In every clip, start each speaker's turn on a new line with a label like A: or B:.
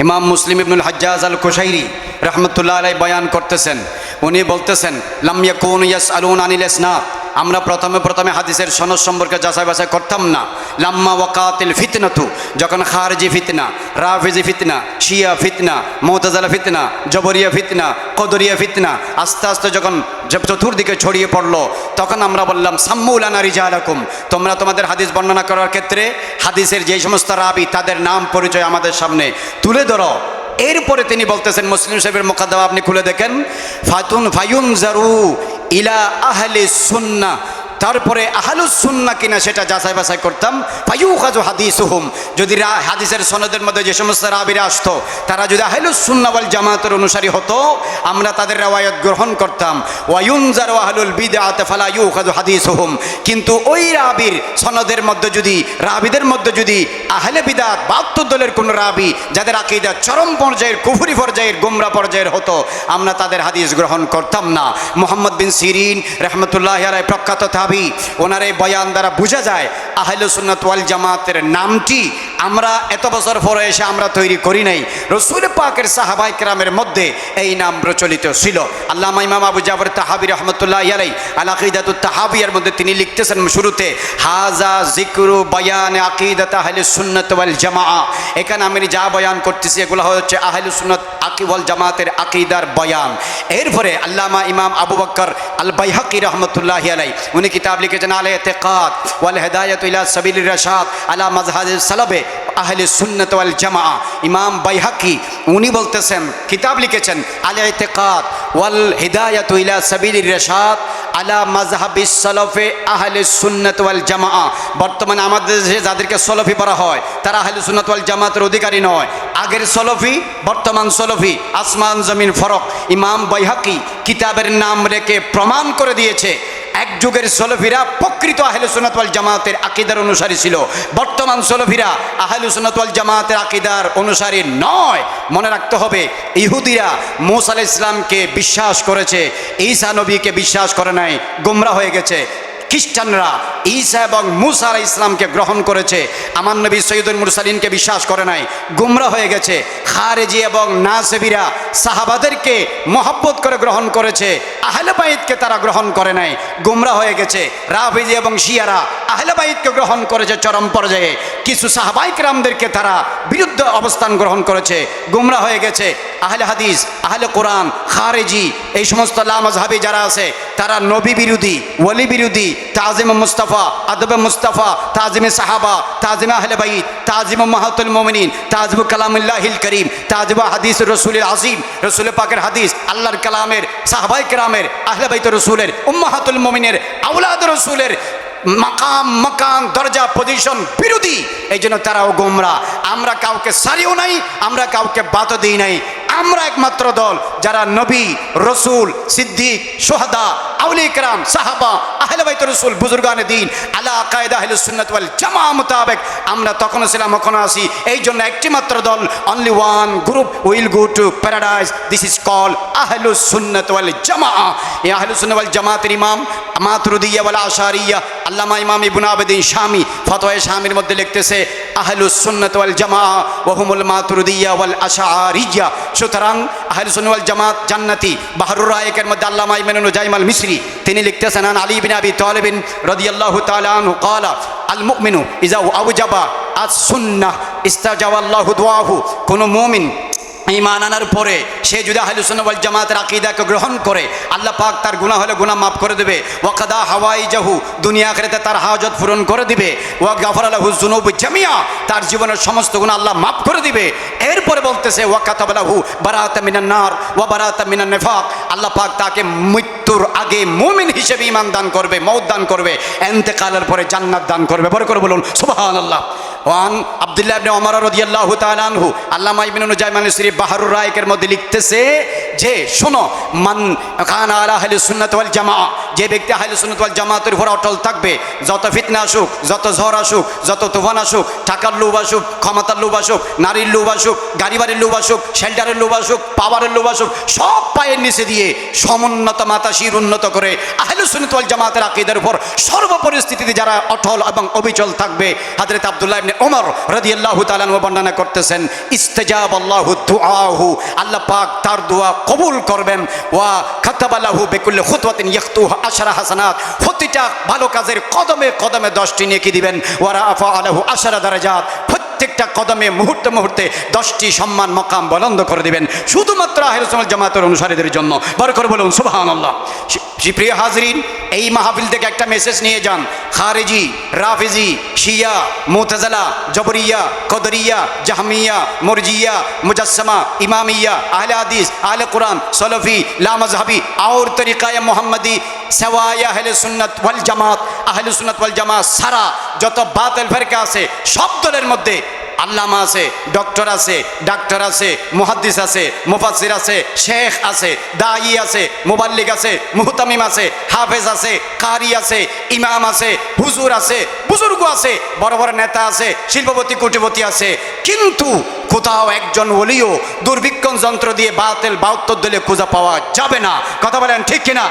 A: ইমাম মুসলিম ইবনুল হাজ্জাজ আল কুশাইরি রহমতুল্লাহ আলাইহি বয়ান করতেছেন, উনি বলতেছেন লাম ইয়াকুনু ইয়াসআলুন আনিল ইসনাদ, আমরা প্রথমে হাদিসের সনদ সম্পর্কে যাচাই বাছাই করতাম না। লাম্মা ওয়াকাতিল ফিতনাতু, যখন খারজি ফিতনা, রাফিজি ফিতনা, শিয়া ফিতনা, মুতাজিলা ফিতনা, জবরিয়া ফিতনা, কদরিয়া ফিতনা আস্তে আস্তে যখন চতুর্দিকে ছড়িয়ে পড়লো, তখন আমরা বললাম সাম্মু লানা রিজালাকুম, তোমরা তোমাদের হাদিস বর্ণনা করার ক্ষেত্রে হাদিসের যে সমস্ত রাবি তাদের নাম পরিচয় আমাদের সামনে তুলে ধরো। এরপরে তিনি বলতেছেন, মুসলিম সাহেবের মুকাদ্দমা আপনি খুলে দেখেন, ফায়ুনজারু ইলা আহলি সুন্নাহ, তারপরে আহলুস সুন্নাহ কিনা সেটা যাচাই বাছাই করতাম। ফায়ুখাযু হাদিসুহুম, যদি হাদিসের সনদের মধ্যে যে সমস্ত রাবিরা আসতো তারা যদি আহলুস সুন্নাহ ওয়াল জামাতের অনুসারী হতো, আমরা তাদের রওয়ায়াত গ্রহণ করতাম। ওয়ায়ুনজারু আহলুল বিদআত ফালা ইউখাযু হাদিসুহুম, কিন্তু ওই রাবির সনদের মধ্যে যদি রাবিদের মধ্যে যদি আহলে বিদআত ৭২ দলের কোন রাবি যাদের আকীদা চরম পর্যায়ের, কুফরি পর্যায়ের, গোমরা পর্যায়ের হতো, আমরা তাদের হাদিস গ্রহণ করতাম না। মুহাম্মদ বিন সিরিন রাহমাতুল্লাহি আলাইহি প্রখ্যাত তাবী, ওনার এই বয়ান দ্বারা বোঝা যায় আহলুস সুন্নাত ওয়াল জামাতের নামটি আমরা এত বছর পরে এসে আমরা তৈরি করি নাই, রাসূল পাকের সাহাবায়ে কেরামের মধ্যে এই নাম প্রচলিত ছিল। আল্লামা ইমাম আবু জাফর তাহাবী রাহমাতুল্লাহি আলাইহি আল আকিদাতুত তাহাবিয়ার মধ্যে তিনি লিখতেছেন শুরুতে, হাযা যিকরু বায়ান আকিদাত আহলুস সুন্নাত ওয়াল জামাআ, এখানে আমি যা বয়ান করতেছি এগুলো হচ্ছে আহলুস সুন্নাত ওয়াল জামাতের আকীদার বয়ান। এরপরে আল্লামা ইমাম আবু বকর আল বাইহাকি রাহমাতুল্লাহি আলাইহি উনি কিতাব লিখেছেন আল ইতিকাদ ওয়াল হিদায়াতু ইলা সাবিলির রাশাদ আলা মাজহাবিস সালাফে আহলে সুন্নাত ওয়াল জামাআ। ইমাম বাইহাকি উনি বলতেছেন, কিতাব লিখেছেন আল ইতিকাদ ওয়াল হিদায়াতু ইলা সাবিলির রাশাদ আলা মাজহাবিস সালাফে আহলে সুন্নাত ওয়াল জামাআ। বর্তমানে আমাদের দেশে যাদেরকে সলফি বলা হয় তারা আহলে সুন্নাত ওয়াল জামাতের অধিকারী নয়, আগের সলফি বর্তমান সলফি আসমান জমিন ফরক। ইমাম বাইহাকি কিতাবের নাম রেখে প্রমাণ করে দিয়েছে এক যুগের সলফিরা প্রকৃত আহলে সুন্নাত ওয়াল জামাতের আকীদার অনুসারী ছিল, বর্তমান সলফিরা আহলে সুন্নাত ওয়াল জামাতের আকীদার অনুসারী নয়। মনে রাখতে হবে, ইহুদিরা মূসা আলাইহিস সালামকে বিশ্বাস করেছে, ঈসা নবীকে বিশ্বাস করে নাই, গোমরা হয়ে গেছে। খ্রিস্টানরা ঈসা এবং মূসা আলাইহিস সালামকে গ্রহণ করেছে, আমার নবী সৈয়দুল মুরসালিনকে বিশ্বাস করে নাই, গুমরা হয়ে গেছে। খারেজি এবং নাসেবিরা সাহাবাদেরকে মহব্বত করে গ্রহণ করেছে, আহলে বাইতকে তারা গ্রহণ করে নাই, গুমরা হয়ে গেছে। রাফিজি এবং শিয়ারা আহলে বাইতকে গ্রহণ করেছে চরম পর্যায়ে, কিছু সাহাবায়ে কেরামদেরকে তারা বিরুদ্ধে অবস্থান গ্রহণ করেছে, গুমরা হয়ে গেছে। আহলে হাদিস, আহলে কোরআন, খারেজি এই সমস্ত লামাযহাবি যারা আছে তারা নবী বিরোধী, ওলি বিরোধী, তাজিম মুস্তাফা, আদব মুস্তাফা, তাজিম সাহাবা, তাজিম আহলে বাইত, তাজিম উম্মাহাতুল মুমিনিন, তাজিম কালামুল্লাহিল করিম, তাজিম হাদিস রাসূলুল আযীম, রাসূল পাকের হাদিস, আল্লাহর কালামের, সাহাবায়ে কেরামের, আহলে বাইত রাসূলের, উম্মাহাতুল মুমিনের, আওলাদ রাসূলের মাকাম, মাকান, দরজা, পজিশন বিরোধী। এই জন্য তারাও গোমরা। আমরা কাউকে সারিও নাই, আমরা কাউকে বাতও দিই নাই। আমরা একমাত্র দল যারা নবী, রসুল, সিদ্দিক, সোহাদা, আউলিয়া কেরাম, সাহাবা, আহলে বাইত রাসূল, বুজুর্গানে দ্বীন আলা কায়দা আহলুস সুন্নাত ওয়াল জামাআ মোতাবেক আমরা তখনও ছিলাম, এখনও আছি। এই জন্য একটি মাত্র দল, only one group will go to paradise, this is called আহলুস সুন্নাত ওয়াল জামাআ। এই আহলুস সুন্নাত ওয়াল জামাতের ইমাম মাতুরিদিয়া ওয়াল আশারিয়া আল্লামা ইমাম ইবনে আবিদিন শামী ফতোয়া শামীর মধ্যে লিখতেছে আহলুস সুন্নাত ওয়াল জামাআ ওয়া হুমুল মাতুরিদিয়া ওয়াল আশারিয়া। সুতরাং আহলুস সুন্নাত ওয়াল জামাত জান্নাতি। বাহরুর রায়কের মধ্যে আল্লামা ইমানুল জাইমাল মিসরি তিনি লিখতেছেন আন আলী বিন আবি তালিব রাদিয়াল্লাহু তাআলা আনহু ক্বালা আল মুমিনু ইযা আওজাবা আস সুন্নাহ ইস্তাজাবা আল্লাহু দুআহু। কোন মুমিন ঈমান আনার পরে সে যদি আহলুস সুন্নাহ ওয়াল জামাতের আকীদাকে গ্রহণ করে, আল্লাহ পাক তার গুনাহ হলে গুনাহ মাফ করে দেবে। ওয়া কাদা হাওয়াইজাহু, দুনিয়া আখিরাতে তার হাজত পূরণ করে দিবে। ওয়া গাফারা লাহু যুনুব জামিয়া, তার জীবনের সমস্ত গুনাহ আল্লাহ মাফ করে দিবে। এরপরে বলতেছে ওয়া কাতাবা লাহু বারাআতা মিনান নার ওয়া বারাআতা মিনান নিফাক, আল্লাহ পাক তাকে মৃত্যুর আগে মুমিন হিসেবে ঈমান দান করবে, মওত দান করবে, ইন্তেকালের পরে জান্নাত দান করবে। বড় করে বলুন সুবহানাল্লাহ। ওয়ান আব্দুল্লাহ ইবনে ওমর রাদিয়াল্লাহু তাআলা আনহু আল্লামা ইবনুল জাইমাল মিসরি বাহরুর রায়কের মধ্যে লিখতেছে যে শোনো, মান কানা আলা আহলিস সুন্নাত ওয়াল জামাআ, যে ব্যক্তি আহলে সুন্নাত ওয়াল জামাতের উপর অটল থাকবে, যত ফিতনা আসুক, যত ঝড় আসুক, যত তুফান আসুক, টাকার লোভ আসুক, ক্ষমতার লোভ আসুক, নারীর লোভ আসুক, গাড়ি বাড়ির লোভ আসুক, শেল্টারের লোভ আসুক, পাওয়ারের লোভ আসুক, সব পায়ের নিচে দিয়ে সমুন্নত মাতা শির উন্নত করে আহলে সুন্নাত ওয়াল জামাতের আকীদার উপর সর্বপরিস্থিতিতে যারা অটল এবং অবিচল থাকবে, হযরত আব্দুল্লাহ ইবনে ওমর রাদিয়াল্লাহু তাআলা আনহু বর্ণনা করতেছেন, ইস্তাজাবাল্লাহু দুআহু, আল্লাহ পাক তার দোয়া কবুল করবেন, ওয়া কাতাবা লাহু বিকুল্লি খুতওয়াতিন ইয়াখতুহা আশরা হাসানাত, প্রতিটা ভালো কাজের কদমে কদমে 10টি নেকি দিবেন, ওয়া রাফা আলাহু আশরা দারাজাত, প্রত্যেকটা কদমে মুহূর্তে মুহূর্তে 10টি সম্মান মকাম বুলন্দ করে দিবেন শুধুমাত্র আহলে সুন্নাত জামাতের অনুসারীদের জন্য। বড় করে বলুন সুবহানাল্লাহ। প্রিয় হাজরিন, এই মাহফিল থেকে একটা মেসেজ নিয়ে যান, খারেজি, রাফিজি, শিয়া, মুতাজিলা, জবরিয়া, কদরিয়া, জাহমিয়া, মুরজিয়া, মুজাসসিমা, ইমামিয়া, আহলে হাদিস, আহলে কুরআন, সলফি, লামাযহাবি और তরিকায়ে মুহাম্মদি সেওয়ায়ে আহলে সুন্নাত ওয়াল জামাত, আহলে সুন্নাত ওয়াল জামাত সারা যত বাতিল ফিরকা আছে সব দলের মধ্যে আল্লামা আছে, ডক্টর আছে, ডাক্তার আছে, মুহাদ্দিস আছে, মুফাসসির আছে, শেখ আছে, দায়ী আছে, মুবাল্লিগ আছে, মুহতামিম আছে, হাফেজ আছে, কারি আছে, ইমাম আছে, হুজুর আছে, বুজুর্গ আছে, বড় বড় নেতা আছে, শিল্পপতি কোটিপতি আছে, কিন্তু কোথাও একজন ওলিও দুর্ভিক্ষণ যন্ত্র দিয়ে বাতিল 72 দলে খুঁজে পাওয়া যাবে না। কথা বলেন ঠিক কিনা?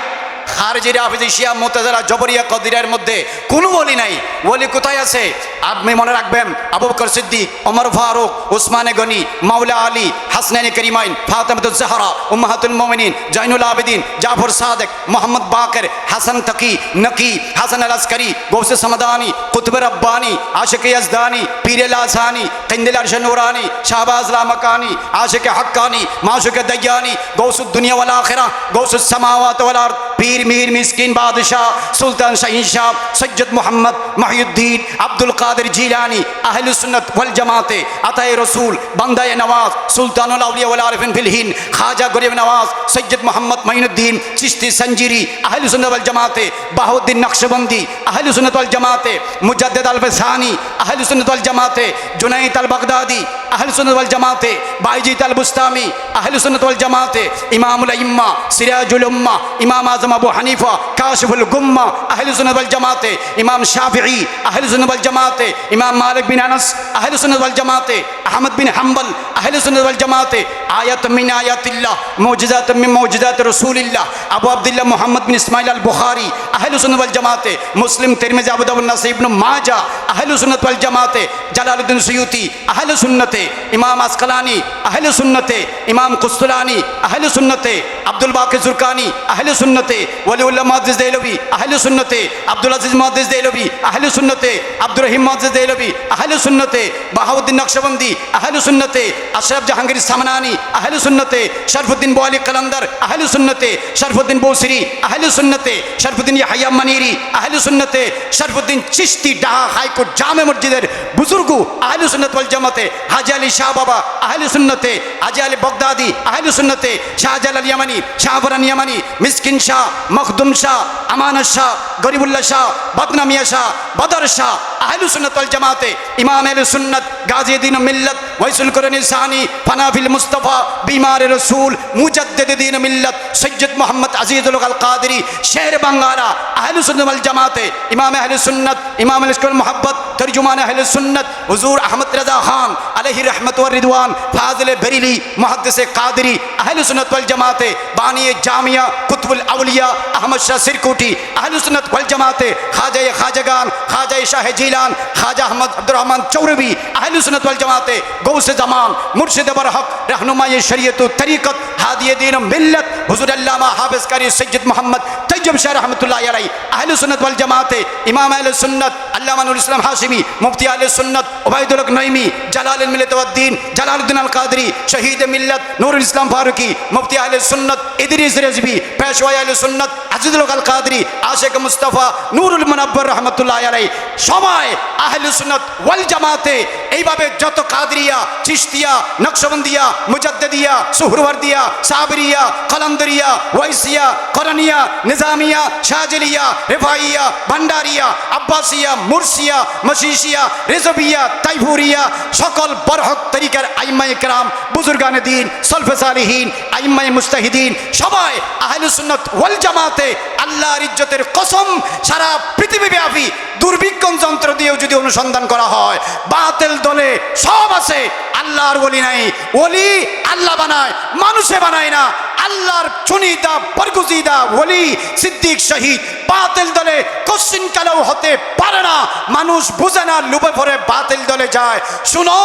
A: খারজি, রাফিজি, শিয়া, মুতাজিলা, জবরিয়া, কদরিয়ার মধ্যে কোনো ওলি নাই। ওলি কোথায় আছে? আপনি মনে রাখবেন, আবু বকর সিদ্দিক, ওমর ফারুক, উসমানে গনি, মাওলা আলী, হাসনাইন করিমাইন, ফাতেমাতুজ জাহরা, উম্মাহাতুল মুমিনিন, জৈনুল আবেদিন, জাফর সাদেক, মোহাম্মদ বাকের, হাসান তাকি, নকি, হাসান আল আসকারি, গৌসে সমদানি, কুতুব রব্বানি, আশিক ইয়াজদানি, পীর লাসানি, কিন্দিল আরশ নুরানি, শাহবাজ লামাকানি, আশিক হক্কানি, মাশুক দয়ানি, গৌসুদ দুনিয়া ওয়াল আখিরা, গৌসুস সামাওয়াত ওয়াল আরদ, পীর মিহির মিসকিন বাদশাহ সুলতান শাহিন শাহ সৈয়দ মোহাম্মদ মহিউদ্দিন আব্দুল কাদের জিলানি, আহলে সুন্নাত ওয়াল জামাতে আতায়ে রসুল, বান্দায়ে নওয়াজ, সুলতানুল আউলিয়া ওয়াল আরিফিন ফিল হিন্দ, খাজা গরিব নওয়াজ, সৈয়দ মোহাম্মদ মঈনুদ্দিন চিশতি সঞ্জিরি, আহলে সুন্নাত ওয়াল জামাতে বাহাউদ্দিন নকশবন্দি, আহলে সুন্নাত ওয়াল জামাতে মুজাদ্দিদ আল ফসানি, আহলে সুন্নাত ওয়াল জামাতে জুনাইদ আল বাগদাদি, আহলে সুন্নাত ওয়াল জামাতে বাইজিদ আল বুস্তামি, আহলে সুন্নাত ওয়াল জামাতে ইমামুল আইম্মা সিরাজুল উম্মাহ, ইমাম আজম আবু হানিফা কাশিফুল গুম্মা, আহলে সুন্নাত ওয়াল জামাতে ইমাম শাফিঈ, আহলে সুন্নাত ওয়াল জামাতে ইমাম মালিক বিন আনাস, আহলে সুন্নাত ওয়াল জামাতে আহমদ বিন হাম্বল, আহলে সুন্নাত ওয়াল জামাতে আয়াত মিন আয়াতিল্লাহ মুজিজাত মিন মুজিজাত রাসূলিল্লাহ, আবু আব্দুল্লাহ মুহাম্মদ বিন ইসমাইল আল বুখারী, আহলে সুন্নাত ওয়াল জামাতে মুসলিম, তিরমিজি, আবু দাউদ, নাসাঈ, ইবনে মাজাহ, আহলে সুন্নাত ওয়াল জামাতে জালালউদ্দিন সুয়ুতি, আহলে সুন্নতে ইমাম আসকালানি, আহলে সুন্নতে ইমাম কুস্তুলানি, আহলে সুন্নতে আব্দুল বাকি জুরকানি, আহলে সুন্নতে ওয়ালিউল্লাহ মুহাদ্দিস দেহলভী, আহলে সুন্নতে আব্দুল আজিজ মুহাদ্দিস দেহলভী, আহলে সুন্নতে আব্দুর রহিম মুহাদ্দিস দেহলভী, আহলে সুন্নতে বাহাউদ্দিন নকশবন্দি, আহলে সুন্নতে আশরাফ জাহাঙ্গীর সামনানি, আহলে সুন্নতে শরফুদ্দিন বোয়ালি কলন্দর, আহলে সুন্নতে শরফুদ্দিন বৌসরি, আহলে সুন্নতে শরফুদ্দিন ইয়াহইয়া মানিরি, আহলে সুন্নতে শরফুদ্দিন চিশতি ঢাকা হাইকোর্ট জামে মসজিদের বুজুর্গ, আহলে সুন্নাত ওয়াল জামাতে হাজী আলী শাহ বাবা, আহলে সুন্নতে হাজী আলী বগদাদি, আহলে সুন্নতে শাহজালাল ইয়ামানি, শাহফরান ইয়ামানি, মিসকিন শাহ, মখদুম শাহ, আমানত শাহ, গরিবুল্লাহ শাহ, বদনামিয়া শাহ, বদর শাহ, আহলে সুন্নাত ওয়াল জামাতে ইমাম আহলে সুন্নাত গাজী দ্বীন মিল্লাত ওয়াইসুল কুরআন সানি, ফানাফিল মুস্তাফা, বিমার রসুল, মুজাদ্দিদ দ্বীন মিল্লাত সৈয়দ মোহাম্মদ আজিজুল আল কাদেরী, শের বাঙ্গালা, আহলে সুন্নাত ওয়াল জামাতে ইমাম আহলে সুন্নাত ইমাম আল ইশকুল মুহাব্বত, তরজুমান আহলে সুন্নাত হুজুর আহমদ রাজা খান আলাইহি রহমত ওয়া রিদওয়ান, ফাজিল বেরিলি, মুহাদ্দিস কাদেরী, আহলে সুন্নাত ওয়াল জামাতে বানিয়ে জামিয়া কুতুবুল আউলিয়া আহমদ শাহ সিরকুটি, আহলে সুন্নাত ওয়াল জামাতে খাজা খাজাগান, খাজা শাহ জিলান, খাজা আহমদ আব্দুর রহমান চৌরবি, আহলে সুন্নাত ওয়াল জামাতে গৌসে জামান, মুর্শিদ বরহক, रहनुमाए शरीयत तरीक़त, हादिए दीन मिल्लत हुज़ूर अल्लामा हाफ़िज़ कारी सैयद मोहम्मद तैयब शाह रहमतुल्लाहि अलैहि, अहले सुन्नत वल जमात, इमाम अहले सुन्नत अल्लामा नूरुल इस्लाम हाशिमी, मुफ्ती अहले सुन्नत उबैदुल हक नईमी, जलालुल मिल्लत वद्दीन जलालुद्दीन अल क़ादरी, शहीद मिल्लत नूरुल इस्लाम फारूकी, मुफ्ती अहले सुन्नत इदरीस रिज़वी, पेशवा अहले सुन्नत আজিজুল হক আল কাদরি, আশেক মুস্তাফা নুরুল মুনাব্বর রহমতুল্লাহি আলাইহি, সবাই আহলে সুন্নাত ওয়াল জামাতে এইভাবে যত কাদরিয়া, চিশতিয়া, নকশবন্দিয়া, মুজাদ্দিদিয়া, সুহরওয়ার্দিয়া, সাবরিয়া, কলন্দরিয়া, ওয়াইসিয়া, করনিয়া, নিজামিয়া, শাহজলিয়া, রিফাইয়া, ভান্ডারিয়া, আব্বাসিয়া, মুরসিয়া, মশিশিয়া, রিজবিয়া, তাইফুরিয়া, সকল বরহক তরিকার আইম্মায়ে কেরাম, বুজুর্গানে দ্বীন, সলফে সালিহিন, আইম্মায়ে মুজতাহিদিন সবাই আহলে সুন্নাত ওয়াল জামাতে আল্লাহর ইজ্জত ইজ্জতের কসম, সারা পৃথিবীব্যাপী দুর্বিক্ষণ যন্ত্র দিয়েও যদি অনুসন্ধান করা হয়, বাতিল দলে সব আছে, আল্লাহর ওলি নাই। ওলি আল্লাহ বানায়, মানুষে বানায় না। আল্লাহর চুনিদা বরগুজিদা ওলি সিদ্দিক শহীদ বাতিল দলে কোশ্চিন কালেও হতে পারে না। মানুষ বুঝে না, লুপে পড়ে বাতিল দলে যায়। শুনো,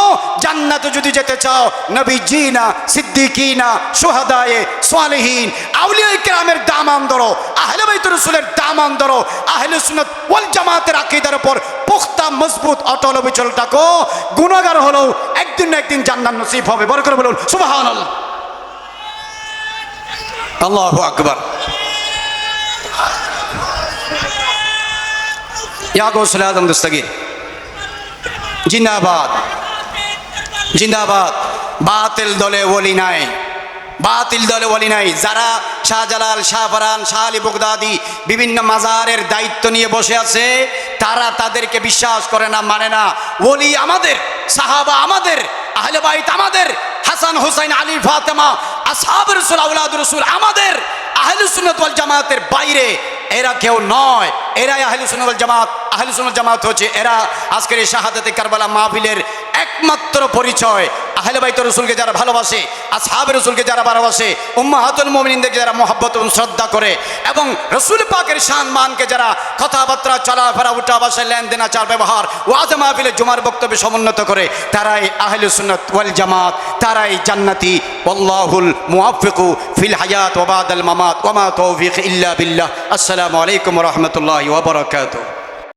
A: জান্নাতে যদি যেতে চাও, নবীজিনা সিদ্দিকিনা শুহাদায়ে সালেহিন আউলিয়ায়ে কেরামের দামান ধরো, আহলে বাইত রাসূলের দামান ধরো, আহলে সুন্নাত ওয়াল জামাতের আকীদার উপর পুখতা মজবুত অটল অবিচল থাকো। গুনাহগার হলেও একদিন না একদিন জান্নাত নসিব হবে। বড় করে বলুন সুবহানাল্লাহ, আল্লাহু আকবার। ইয়া গৌসুল আজম দস্তগীর জিন্দাবাদ, জিন্দাবাদ। বাতিল দলে ওলি নাই, বাতিল দলে ওলি নাই। যারা শাহজালাল, শাহফরান, শাহ আলী বগদাদি বিভিন্ন মাজারের দায়িত্ব নিয়ে বসে আছে, তারা তাদেরকে বিশ্বাস করে না, মানে না। ওলি আমাদের, সাহাবা আমাদের, আহলে বাইত আমাদের, হাসান হুসাইন আলী ফাতেমা আসহাবে রাসূল আওলাদুর রাসূল আমাদের। আহলে সুন্নাত ওয়াল জামাতের বাইরে এরা কেউ নয়। এরাই আহলে সুন্নাত ওয়াল জামাত। আহলে সুন্নাত জামাত হচ্ছে এরা আজকের এই শাহাদাতে কারবালা মাহফিলের একমাত্র পরিচয়। আহলে বাইত রাসূলকে যারা ভালোবাসে, আসহাবে রাসূলকে যারা ভালোবাসে, উম্মাহাতুল মুমিনিনদেরকে যারা মহব্বত এবং শ্রদ্ধা করে, এবং রাসূল পাকের শান মানকে যারা কথাবার্তা, চলাফেরা, উঠা বসা, লেনদেন, আচার ব্যবহার, ওয়াজ মাহফিলে জুমার বক্তব্যে সমুন্নত করে, তারাই আহলে সুন্নাত ওয়াল জামাত, তারাই জান্নাতি। আল্লাহুল মুওয়াফফিকু ফিল হায়াত ওয়া বাদাল মামাত ওয়া মা তাওফীক ইল্লা বিল্লাহ। আসসালামু আলাইকুম ওয়া রাহমাতুল্লাহি ওয়া বারাকাতুহু।